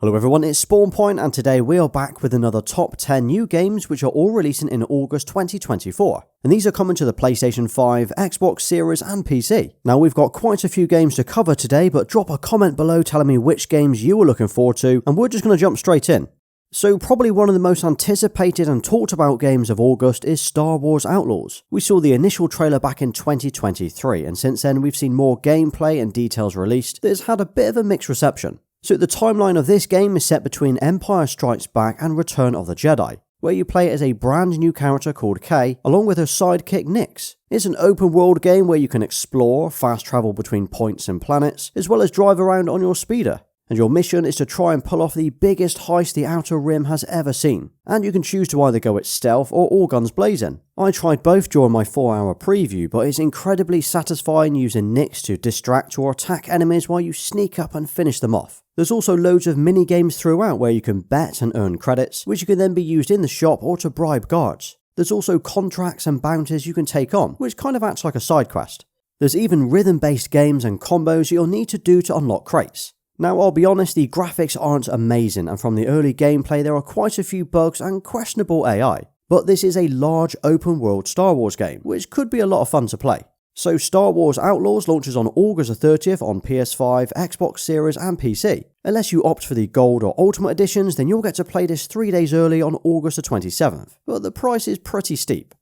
Hello everyone, it's SpawnPoiint and today we are back with another top 10 new games which are all releasing in August 2024. And these are coming to the PlayStation 5, Xbox Series and PC. Now we've got quite a few games to cover today, but drop a comment below telling me which games you are looking forward to and we're just going to jump straight in. So probably one of the most anticipated and talked about games of August is Star Wars Outlaws. We saw the initial trailer back in 2023 and since then we've seen more gameplay and details released that has had a bit of a mixed reception. So the timeline of this game is set between Empire Strikes Back and Return of the Jedi, where you play as a brand new character called Kay, along with her sidekick Nix. It's an open world game where you can explore, fast travel between points and planets, as well as drive around on your speeder. And your mission is to try and pull off the biggest heist the Outer Rim has ever seen. And you can choose to either go at stealth or all guns blazing. I tried both during my 4-hour preview, but it's incredibly satisfying using Nix to distract or attack enemies while you sneak up and finish them off. There's also loads of mini games throughout where you can bet and earn credits, which can then be used in the shop or to bribe guards. There's also contracts and bounties you can take on, which kind of acts like a side quest. There's even rhythm-based games and combos you'll need to do to unlock crates. Now I'll be honest, the graphics aren't amazing and from the early gameplay there are quite a few bugs and questionable AI. But this is a large open world Star Wars game, which could be a lot of fun to play. So Star Wars Outlaws launches on August the 30th on PS5, Xbox Series and PC. Unless you opt for the Gold or Ultimate editions, then you'll get to play this 3 days early on August the 27th, but the price is pretty steep.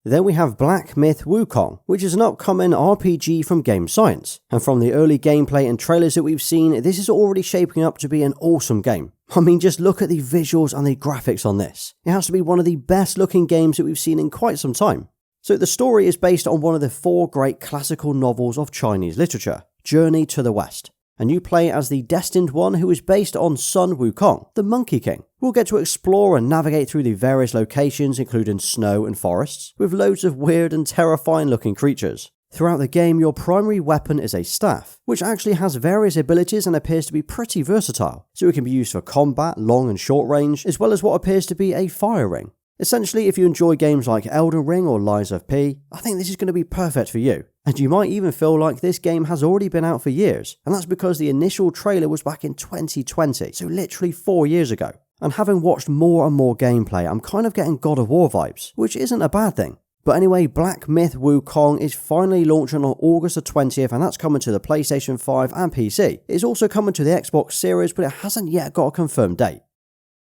Then we have Black Myth Wukong, which is an upcoming RPG from Game Science, and from the early gameplay and trailers that we've seen, this is already shaping up to be an awesome game. I mean, just look at the visuals and the graphics on this. It has to be one of the best looking games that we've seen in quite some time. So the story is based on one of the 4 great classical novels of Chinese literature, Journey to the West. And you play as the Destined One who is based on Sun Wukong, the Monkey King. We'll get to explore and navigate through the various locations including snow and forests, with loads of weird and terrifying looking creatures. Throughout the game your primary weapon is a staff, which actually has various abilities and appears to be pretty versatile, so it can be used for combat, long and short range, as well as what appears to be a fire ring. Essentially, if you enjoy games like Elden Ring or Lies of P, I think this is going to be perfect for you. And you might even feel like this game has already been out for years, and that's because the initial trailer was back in 2020, so literally 4 years ago. And having watched more and more gameplay, I'm kind of getting God of War vibes, which isn't a bad thing. But anyway, Black Myth Wukong is finally launching on August the 20th, and that's coming to the PlayStation 5 and PC. It's also coming to the Xbox Series, but it hasn't yet got a confirmed date.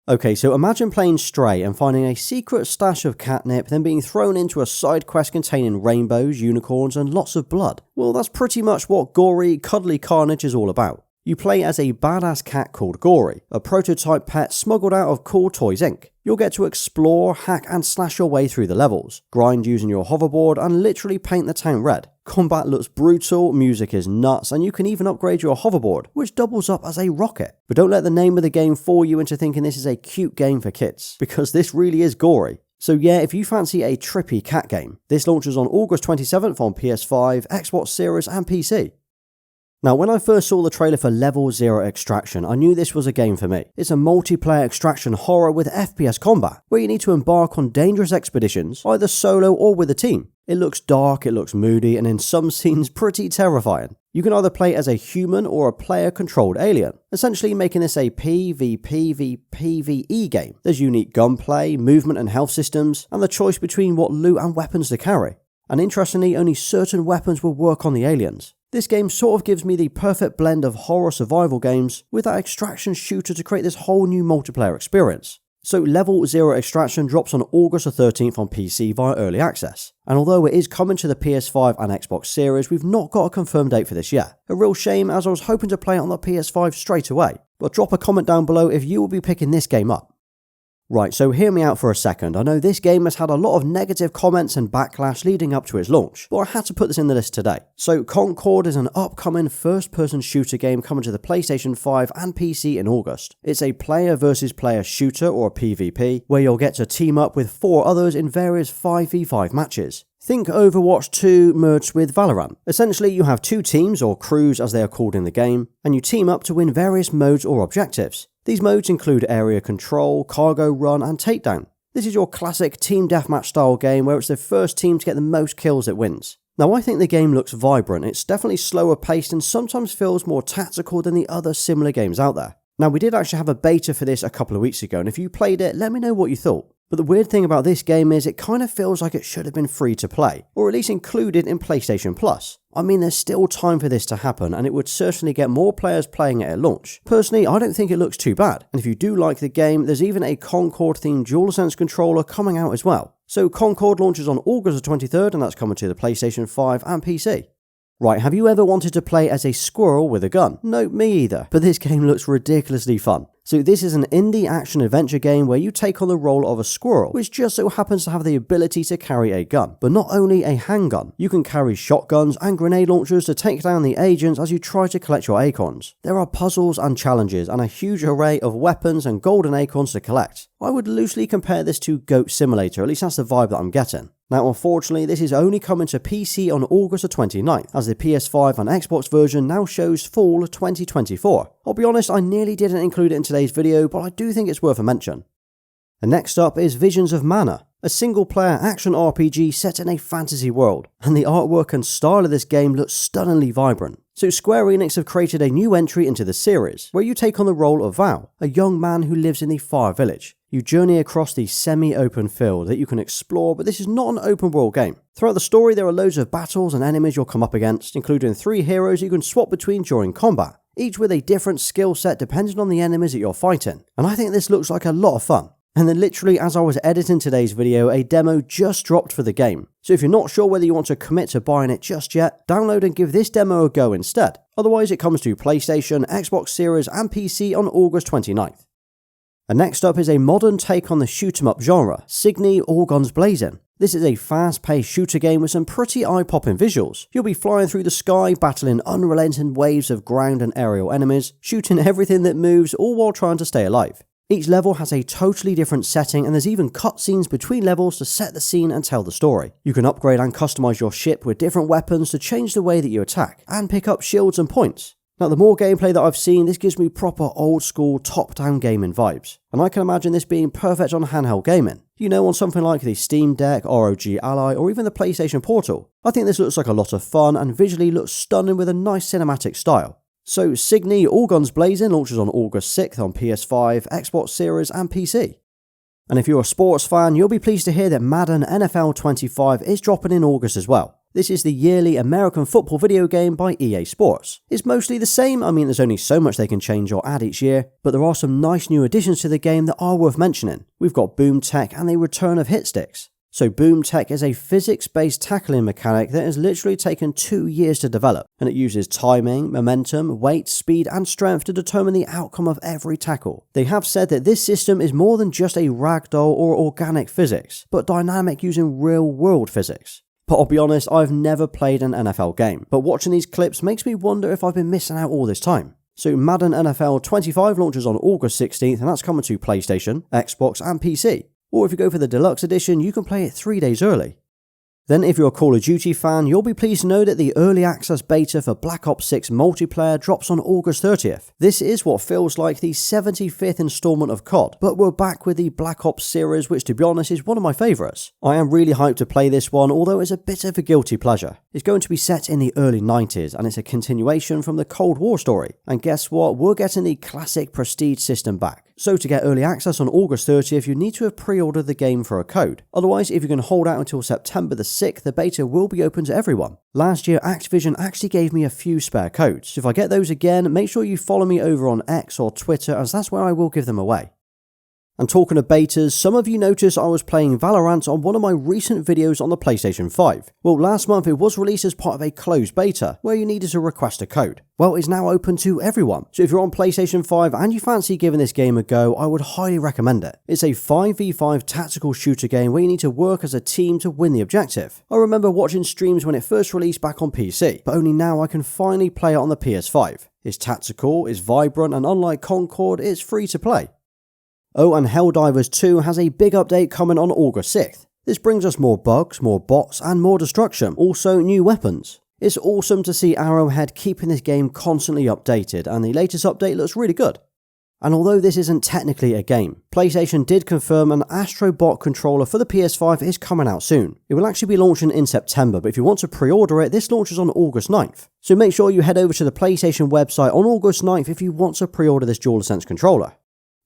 Okay, so imagine playing Stray and finding a secret stash of catnip, then being thrown into a side quest containing rainbows, unicorns, and lots of blood. Well, that's pretty much what Gori, Cuddly Carnage is all about. You play as a badass cat called Gori, a prototype pet smuggled out of Cool Toys Inc. You'll get to explore, hack and slash your way through the levels, grind using your hoverboard and literally paint the town red. Combat looks brutal, music is nuts, and you can even upgrade your hoverboard, which doubles up as a rocket. But don't let the name of the game fool you into thinking this is a cute game for kids, because this really is gory. So yeah, if you fancy a trippy cat game, this launches on August 27th on PS5, Xbox Series and PC. Now when I first saw the trailer for Level 0 Extraction, I knew this was a game for me. It's a multiplayer extraction horror with FPS combat, where you need to embark on dangerous expeditions, either solo or with a team. It looks dark, it looks moody, and in some scenes pretty terrifying. You can either play as a human or a player-controlled alien, essentially making this a PvP game. There's unique gunplay, movement and health systems, and the choice between what loot and weapons to carry. And interestingly, only certain weapons will work on the aliens. This game sort of gives me the perfect blend of horror survival games with that extraction shooter to create this whole new multiplayer experience. So Level 0 Extraction drops on August the 13th on PC via Early Access. And although it is coming to the PS5 and Xbox Series, we've not got a confirmed date for this yet. A real shame as I was hoping to play it on the PS5 straight away. But drop a comment down below if you will be picking this game up. Right, so hear me out for a second. I know this game has had a lot of negative comments and backlash leading up to its launch, but I had to put this in the list today. So Concord is an upcoming first-person shooter game coming to the PlayStation 5 and PC in August. It's a player versus player shooter or a PvP, where you'll get to team up with 4 others in various 5v5 matches. Think Overwatch 2 merged with Valorant. Essentially, you have 2 teams, or crews as they are called in the game, and you team up to win various modes or objectives. These modes include area control, cargo run, and takedown. This is your classic team deathmatch style game where it's the first team to get the most kills that wins. Now I think the game looks vibrant, it's definitely slower paced and sometimes feels more tactical than the other similar games out there. Now, we did actually have a beta for this a couple of weeks ago, and if you played it, let me know what you thought. But the weird thing about this game is it kind of feels like it should have been free to play, or at least included in PlayStation Plus. I mean, there's still time for this to happen, and it would certainly get more players playing it at launch. Personally, I don't think it looks too bad, and if you do like the game, there's even a Concord themed DualSense controller coming out as well. So Concord launches on August the 23rd, and that's coming to the PlayStation 5 and PC. Right, have you ever wanted to play as a squirrel with a gun? No, me either, but this game looks ridiculously fun. So this is an indie action-adventure game where you take on the role of a squirrel, which just so happens to have the ability to carry a gun. But not only a handgun, you can carry shotguns and grenade launchers to take down the agents as you try to collect your acorns. There are puzzles and challenges, and a huge array of weapons and golden acorns to collect. I would loosely compare this to Goat Simulator, at least that's the vibe that I'm getting. Now, unfortunately, this is only coming to PC on August the 29th, as the PS5 and Xbox version now shows fall 2024. I'll be honest, I nearly didn't include it in today's video, but I do think it's worth a mention. And next up is Visions of Mana, a single-player action RPG set in a fantasy world, and the artwork and style of this game looks stunningly vibrant. So Square Enix have created a new entry into the series, where you take on the role of Val, a young man who lives in the Fire Village. You journey across the semi-open field that you can explore, but this is not an open world game. Throughout the story, there are loads of battles and enemies you'll come up against, including 3 heroes you can swap between during combat, each with a different skill set depending on the enemies that you're fighting. And I think this looks like a lot of fun. And then literally as I was editing today's video, a demo just dropped for the game. So if you're not sure whether you want to commit to buying it just yet, download and give this demo a go instead. Otherwise it comes to PlayStation, Xbox Series and PC on August 29th. And next up is a modern take on the shoot 'em up genre, Cygni All Guns Blazing. This is a fast-paced shooter game with some pretty eye-popping visuals. You'll be flying through the sky, battling unrelenting waves of ground and aerial enemies, shooting everything that moves, all while trying to stay alive. Each level has a totally different setting, and there's even cutscenes between levels to set the scene and tell the story. You can upgrade and customize your ship with different weapons to change the way that you attack, and pick up shields and points. Now, the more gameplay that I've seen, this gives me proper old-school top-down gaming vibes, and I can imagine this being perfect on handheld gaming. You know, on something like the Steam Deck, ROG Ally, or even the PlayStation Portal. I think this looks like a lot of fun, and visually looks stunning with a nice cinematic style. So, Cygni All Guns Blazing launches on August 6th on PS5, Xbox Series and PC. And if you're a sports fan, you'll be pleased to hear that Madden NFL 25 is dropping in August as well. This is the yearly American football video game by EA Sports. It's mostly the same, I mean there's only so much they can change or add each year, but there are some nice new additions to the game that are worth mentioning. We've got Boom Tech and the return of hit sticks. So Boom Tech is a physics-based tackling mechanic that has literally taken 2 years to develop, and it uses timing, momentum, weight, speed and strength to determine the outcome of every tackle. They have said that this system is more than just a ragdoll or organic physics, but dynamic using real-world physics. But I'll be honest, I've never played an NFL game, but watching these clips makes me wonder if I've been missing out all this time. So Madden NFL 25 launches on August 16th, and that's coming to PlayStation, Xbox and PC. Or if you go for the deluxe edition, you can play it 3 days early. Then if you're a Call of Duty fan, you'll be pleased to know that the early access beta for Black Ops 6 multiplayer drops on August 30th. This is what feels like the 75th installment of COD, but we're back with the Black Ops series, which to be honest is one of my favourites. I am really hyped to play this one, although it's a bit of a guilty pleasure. It's going to be set in the early 90s, and it's a continuation from the Cold War story. And guess what? We're getting the classic prestige system back. So to get early access on August 30th, you need to have pre-ordered the game for a code. Otherwise, if you can hold out until September the 6th, the beta will be open to everyone. Last year, Activision actually gave me a few spare codes, so if I get those again, make sure you follow me over on X or Twitter, as that's where I will give them away. And talking of betas, some of you noticed I was playing Valorant on one of my recent videos on the PlayStation 5. Well, last month it was released as part of a closed beta, where you needed to request a code. Well, it's now open to everyone, so if you're on PlayStation 5 and you fancy giving this game a go, I would highly recommend it. It's a 5v5 tactical shooter game where you need to work as a team to win the objective. I remember watching streams when it first released back on PC, but only now I can finally play it on the PS5. It's tactical, it's vibrant, and unlike Concord, it's free to play. Oh, and Helldivers 2 has a big update coming on August 6th. This brings us more bugs, more bots, and more destruction, also new weapons. It's awesome to see Arrowhead keeping this game constantly updated, and the latest update looks really good. And although this isn't technically a game, PlayStation did confirm an Astro Bot Controller for the PS5 is coming out soon. It will actually be launching in September, but if you want to pre-order it, this launches on August 9th. So make sure you head over to the PlayStation website on August 9th if you want to pre-order this DualSense controller.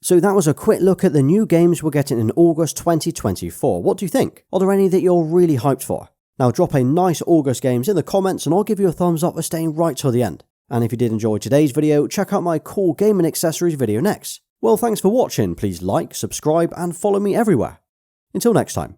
So that was a quick look at the new games we're getting in August 2024. What do you think? Are there any that you're really hyped for? Now drop a nice August games in the comments and I'll give you a thumbs up for staying right till the end. And if you did enjoy today's video, check out my cool gaming accessories video next. Well, thanks for watching. Please like, subscribe, and follow me everywhere. Until next time.